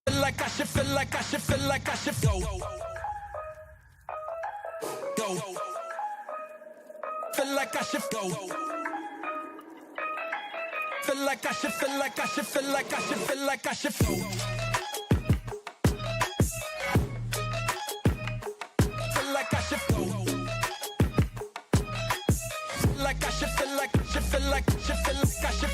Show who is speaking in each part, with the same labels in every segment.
Speaker 1: Feel like I should, feel like I should, feel like I should go. Go. Feel like I should go. Feel like I should, feel like I should, feel like I should, feel like I should go. Feel like I should go. Feel like I should, feel like I should, feel like I should, feel like I should.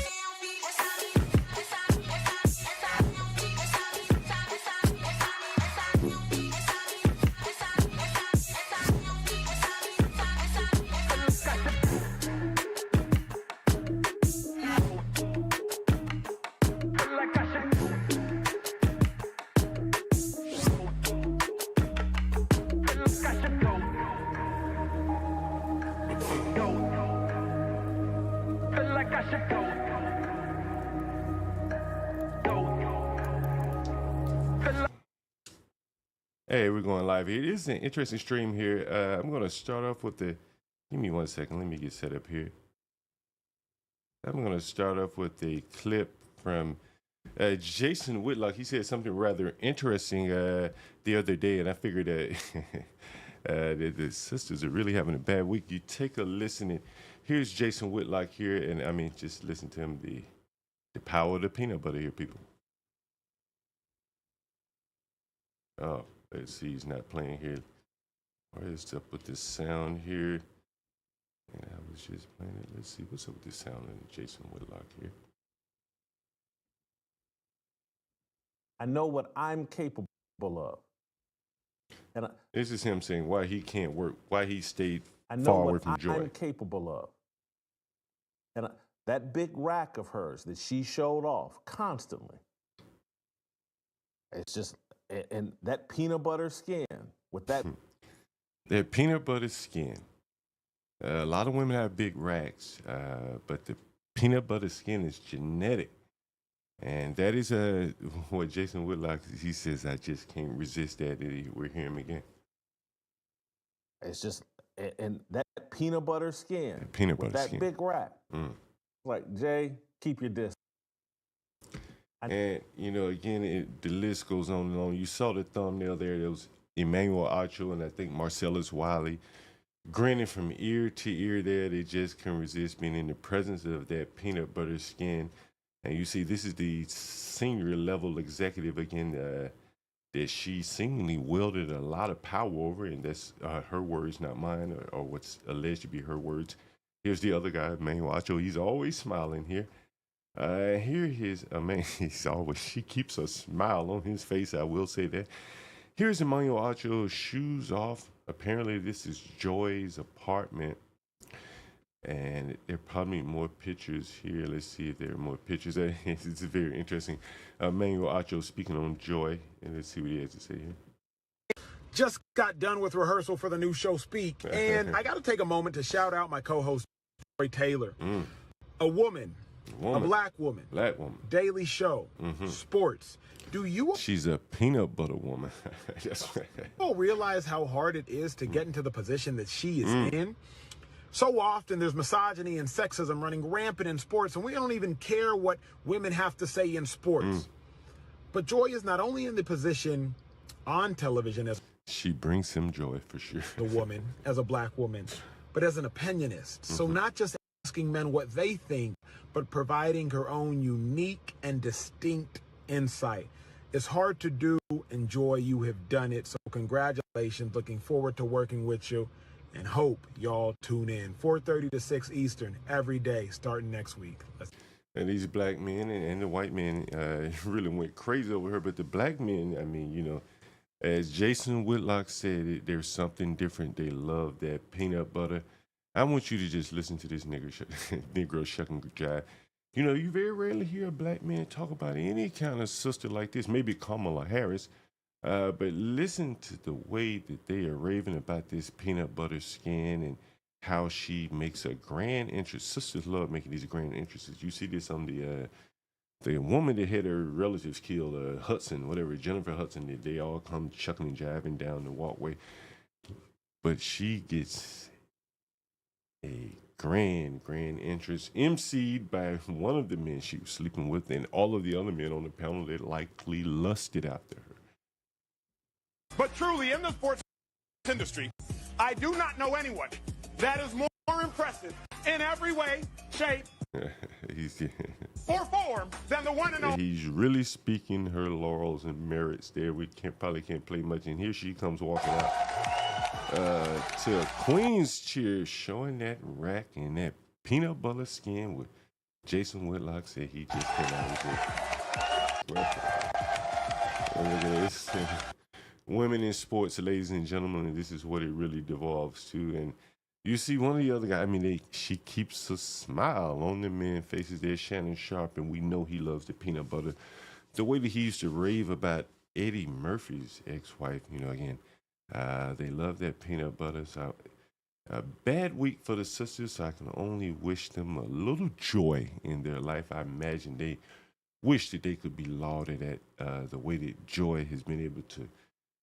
Speaker 2: Hey, we're going live here. This is an interesting stream here. I'm going to start off with the. Give me 1 second. Let me get set up here. I'm going to start off with a clip from Jason Whitlock. He said something rather interesting the other day, and I figured that the sisters are really having a bad week. You take a listen. And here's Jason Whitlock here, and I mean, just listen to him. The power of the peanut butter here, people. Oh. Let's see, he's not playing here. Where's up with this sound here? And I was just playing it. Let's see, what's up with this sound in Jason Whitlock here?
Speaker 3: I know what I'm capable of. And
Speaker 2: this is him saying why he can't work, why he stayed
Speaker 3: I
Speaker 2: far away from Joy.
Speaker 3: I'm capable of. And that big rack of hers that she showed off constantly, it's just, and that peanut butter skin with that.
Speaker 2: That peanut butter skin. A lot of women have big racks, but the peanut butter skin is genetic. And that is what Jason Whitlock, he says, I just can't resist that. We're hearing him again.
Speaker 3: It's just, and that peanut butter skin
Speaker 2: that peanut butter
Speaker 3: with
Speaker 2: skin.
Speaker 3: that big rack. Like, Jay, keep your distance.
Speaker 2: And, you know, again, the list goes on and on. You saw the thumbnail there. There was Emmanuel Acho and I think Marcellus Wiley grinning from ear to ear there. They just couldn't resist being in the presence of that peanut butter skin. And you see, this is the senior level executive again that she seemingly wielded a lot of power over. And that's her words, not mine, or what's alleged to be her words. Here's the other guy, Emmanuel Acho. He's always smiling here. Here his, man, she keeps a smile on his face, I will say that. Here's Emmanuel Acho's shoes off. Apparently this is Joy's apartment. And there are probably more pictures here. Let's see if there are more pictures. It's very interesting. Emmanuel Acho speaking on Joy. And let's see what he has to say here.
Speaker 4: Just got done with rehearsal for the new show Speak. And I got to take a moment to shout out my co-host, Joy Taylor. A woman. A black woman. Daily Show. Sports. Do you
Speaker 2: She's a peanut butter woman.
Speaker 4: all realize how hard it is to get into the position that she is in? So often there's misogyny and sexism running rampant in sports, and we don't even care what women have to say in sports. But Joy is not only in the position on television as
Speaker 2: she brings him joy for sure.
Speaker 4: The woman, as a black woman, but as an opinionist. So not just asking men what they think, but providing her own unique and distinct insight. It's hard to do, and Joy, you have done it. So congratulations. Looking forward to working with you, and hope y'all tune in 4:30 to 6 Eastern every day starting next week.
Speaker 2: And these black men and the white men really went crazy over her. But the black men, I mean, you know, as Jason Whitlock said, there's something different. They love that peanut butter. I want you to just listen to this Negro shucking jive. You know, you very rarely hear a black man talk about any kind of sister like this, maybe Kamala Harris, but listen to the way that they are raving about this peanut butter skin and how she makes a grand entrance. Sisters love making these grand entrances. You see this on the woman that had her relatives killed, Hudson, whatever, Jennifer Hudson, they all come chuckling, jiving down the walkway. But she gets a grand entrance, emceed by one of the men she was sleeping with, and all of the other men on the panel that likely lusted after her.
Speaker 5: But truly, in the sports industry, I do not know anyone that is more impressive in every way, shape, or form than the one and only.
Speaker 2: He's really speaking her laurels and merits there. We probably can't play much. And here she comes walking out to a queen's cheer, showing that rack and that peanut butter skin with Jason Whitlock said he just came out with it. Look at this. Women in sports, ladies and gentlemen, and this is what it really devolves to. And you see one of the other guys, I mean, she keeps a smile on the men's faces there, Shannon Sharp, and we know he loves the peanut butter. The way that he used to rave about Eddie Murphy's ex-wife, you know, again, they love that peanut butter. So a bad week for the sisters, so I can only wish them a little joy in their life. I imagine they wish that they could be lauded at the way that Joy has been able to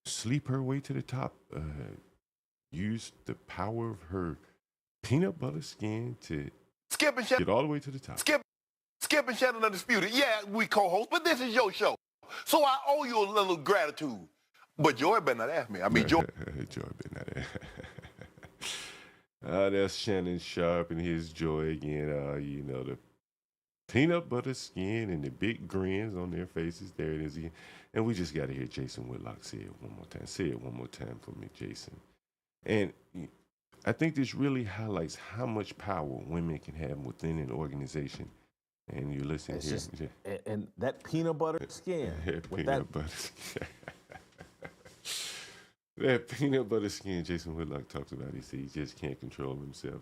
Speaker 2: sleep her way to the top, use the power of her peanut butter skin to
Speaker 6: Skip and Shannon,
Speaker 2: get all the way to the top.
Speaker 6: Skip and Shannon Undisputed. Yeah, we co-host, but this is your show. So I owe you a little gratitude. But Joy better not ask me. I mean, Joy.
Speaker 2: Joy better not ask. That's Shannon Sharp and his Joy again. You know, the peanut butter skin and the big grins on their faces. There it is again. And we just got to hear Jason Whitlock say it one more time. Say it one more time for me, Jason. And I think this really highlights how much power women can have within an organization. And you listen
Speaker 3: It's
Speaker 2: here.
Speaker 3: just, and that peanut butter skin. with that,
Speaker 2: Butter skin. That peanut butter skin Jason Whitlock talks about, he said he just can't control himself.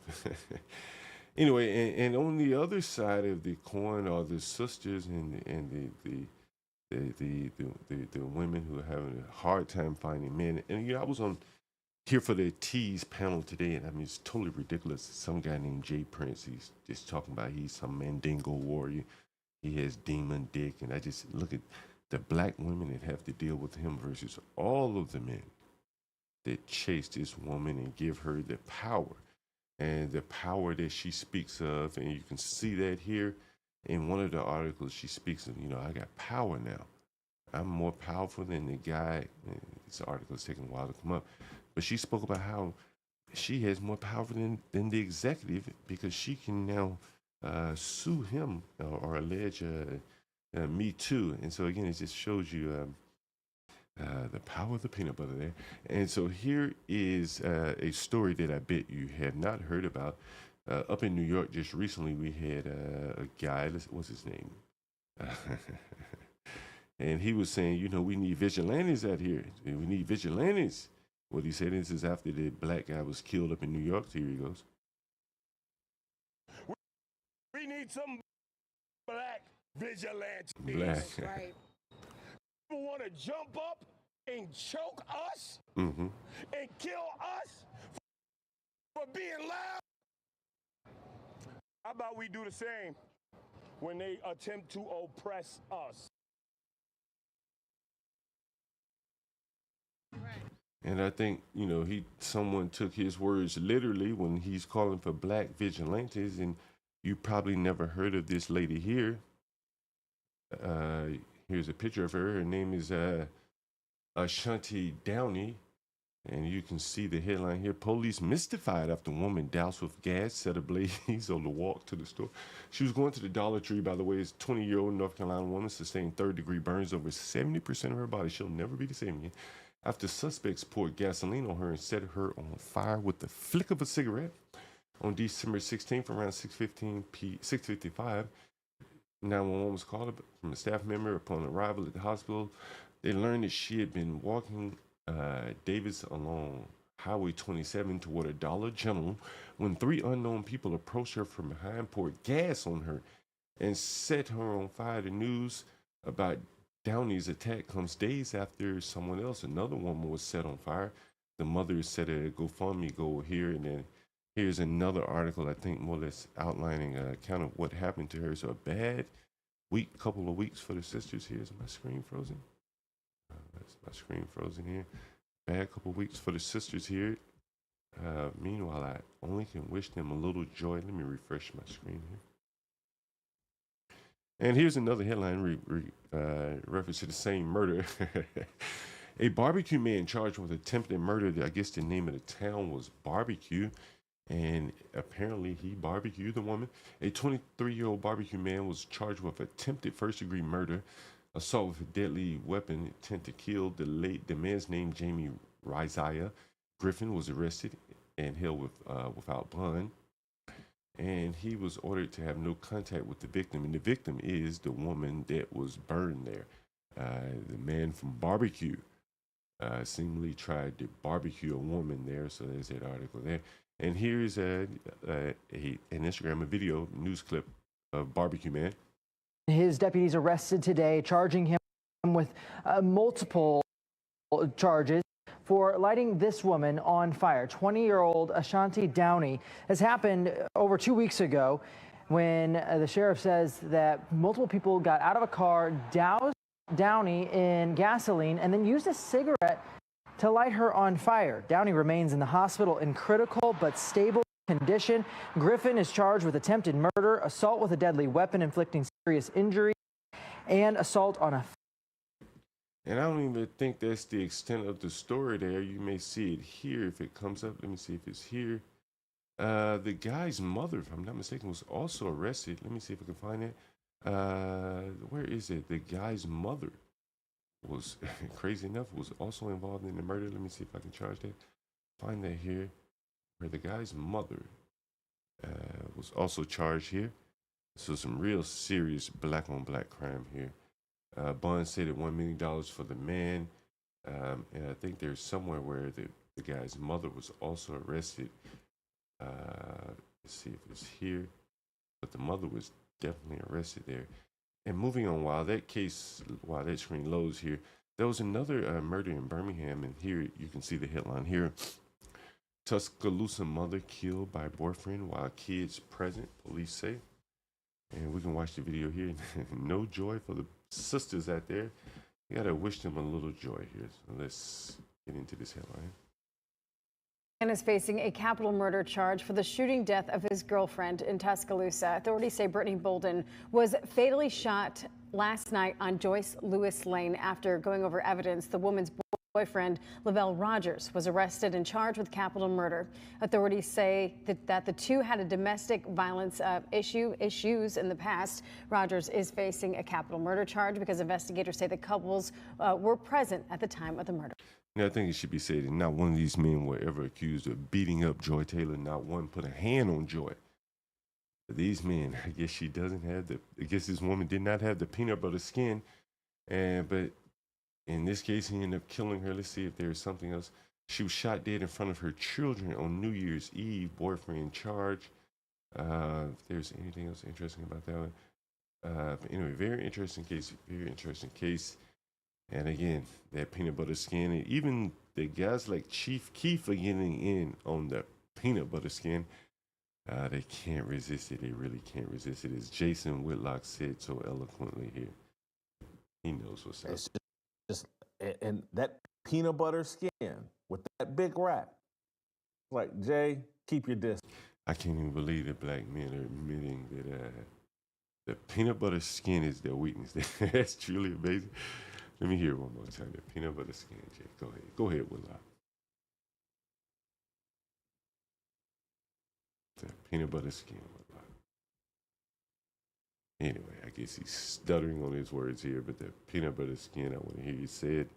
Speaker 2: Anyway, and on the other side of the coin are the sisters and the women who are having a hard time finding men. And you know, I was on here for the Tease panel today, and I mean it's totally ridiculous. Some guy named Jay Prince, he's just talking about he's some Mandingo warrior. He has demon dick, and I just look at the black women that have to deal with him versus all of the men that chase this woman and give her the power. And the power that she speaks of, and you can see that here in one of the articles, she speaks of, you know, I got power now. I'm more powerful than the guy. This article is taking a while to come up. But she spoke about how she has more power than the executive because she can now sue him or allege Me Too. And so, again, it just shows you the power of the peanut butter there. And so here is a story that I bet you have not heard about. Up in New York just recently, we had a guy, what's his name? And he was saying, you know, we need vigilantes out here. We need vigilantes. What he said, this is after the black guy was killed up in New York. Here he goes.
Speaker 5: We need some black vigilantes.
Speaker 2: Black.
Speaker 5: Right. People want to jump up and choke us
Speaker 2: Mm-hmm.
Speaker 5: and kill us for being loud. How about we do the same when they attempt to oppress us?
Speaker 2: And I think, you know, someone took his words literally when he's calling for black vigilantes, and you probably never heard of this lady here. Here's a picture of her. Her name is Ashanti Downey, and you can see the headline here. Police mystified after woman doused with gas set ablaze on the walk to the store. She was going to the Dollar Tree, by the way. It's 20-year-old North Carolina woman sustained third-degree burns over 70% of her body. She'll never be the same again. After suspects poured gasoline on her and set her on fire with the flick of a cigarette. On December 16th, around 6:55, 911 was called from a staff member. Upon arrival at the hospital, they learned that she had been walking Davis along Highway 27 toward a Dollar General when three unknown people approached her from behind, poured gas on her, and set her on fire. The news about Downey's attack comes days after someone else, another woman, was set on fire. The mother said a GoFundMe go here, and then here's another article, I think more or less outlining kind of what happened to her. So a bad couple of weeks for the sisters. Here's my screen frozen. That's my screen frozen here. Bad couple of weeks for the sisters here. Meanwhile, I only can wish them a little joy. Let me refresh my screen here. And here's another headline reference to the same murder. A barbecue man charged with attempted murder. I guess the name of the town was Barbecue. And apparently he barbecued the woman. A 23-year-old barbecue man was charged with attempted first-degree murder, assault with a deadly weapon, intent to kill. The man's name, Jamie Rizia Griffin, was arrested and held without bond. And he was ordered to have no contact with the victim. And the victim is the woman that was burned there. The man from Barbecue seemingly tried to barbecue a woman there. So there's that article there. And here's an Instagram, a video news clip of Barbecue Man.
Speaker 7: His deputies arrested today, charging him with multiple charges for lighting this woman on fire. 20-year-old Ashanti Downey has happened over 2 weeks ago when the sheriff says that multiple people got out of a car, doused Downey in gasoline, and then used a cigarette to light her on fire. Downey remains in the hospital in critical but stable condition. Griffin is charged with attempted murder, assault with a deadly weapon inflicting serious injury, and assault on a...
Speaker 2: And I don't even think that's the extent of the story there. You may see it here if it comes up. Let me see if it's here. The guy's mother, if I'm not mistaken, was also arrested. Let me see if I can find it. Where is it? The guy's mother was, crazy enough, was also involved in the murder. Let me see if I can charge that. Find that here, where the guy's mother was also charged here. So some real serious black on black crime here. Bond said at $1 million for the man. And I think there's somewhere where the guy's mother was also arrested. Let's see if it's here. But the mother was definitely arrested there. And moving on, while that screen loads here, there was another murder in Birmingham, and here you can see the headline here. Tuscaloosa mother killed by boyfriend while kids present, police say. And we can watch the video here. No joy for the sisters out there. You gotta wish them a little joy here. So let's get into this headline.
Speaker 8: And is facing a capital murder charge for the shooting death of his girlfriend in Tuscaloosa. Authorities say Brittany Bolden was fatally shot last night on Joyce Lewis Lane after going over evidence. The woman's boyfriend, Lavelle Rogers, was arrested and charged with capital murder. Authorities say that the two had a domestic violence issues in the past. Rogers is facing a capital murder charge because investigators say the couples were present at the time of the murder.
Speaker 2: Now, I think it should be said that not one of these men were ever accused of beating up Joy Taylor. Not one put a hand on Joy. But these men, I guess this woman did not have the peanut butter skin. But in this case, he ended up killing her. Let's see if there's something else. She was shot dead in front of her children on New Year's Eve. Boyfriend charged. If there's anything else interesting about that one. But anyway, very interesting case. Very interesting case. And again, that peanut butter skin, and even the guys like Chief Keef are getting in on the peanut butter skin. They can't resist it. They really can't resist it. As Jason Whitlock said so eloquently here. He knows what's up.
Speaker 3: It's just, and that peanut butter skin with that big rack. Like, Jay, keep your distance.
Speaker 2: I can't even believe that black men are admitting that the peanut butter skin is their weakness. That's truly amazing. Let me hear it one more time. The peanut butter skin, Jay. Go ahead. Go ahead, Whitlock. The peanut butter skin, Whitlock. Anyway, I guess he's stuttering on his words here, but the peanut butter skin, I want to hear you say it.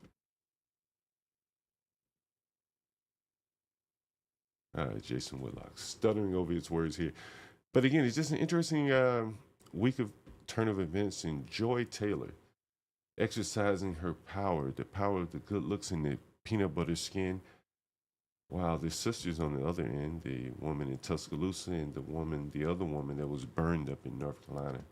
Speaker 2: Jason Whitlock, stuttering over his words here. But again, it's just an interesting week of turn of events, and Joy Taylor exercising her power, the power of the good looks and the peanut butter skin, while the sisters on the other end, the woman in Tuscaloosa and the other woman that was burned up in North Carolina,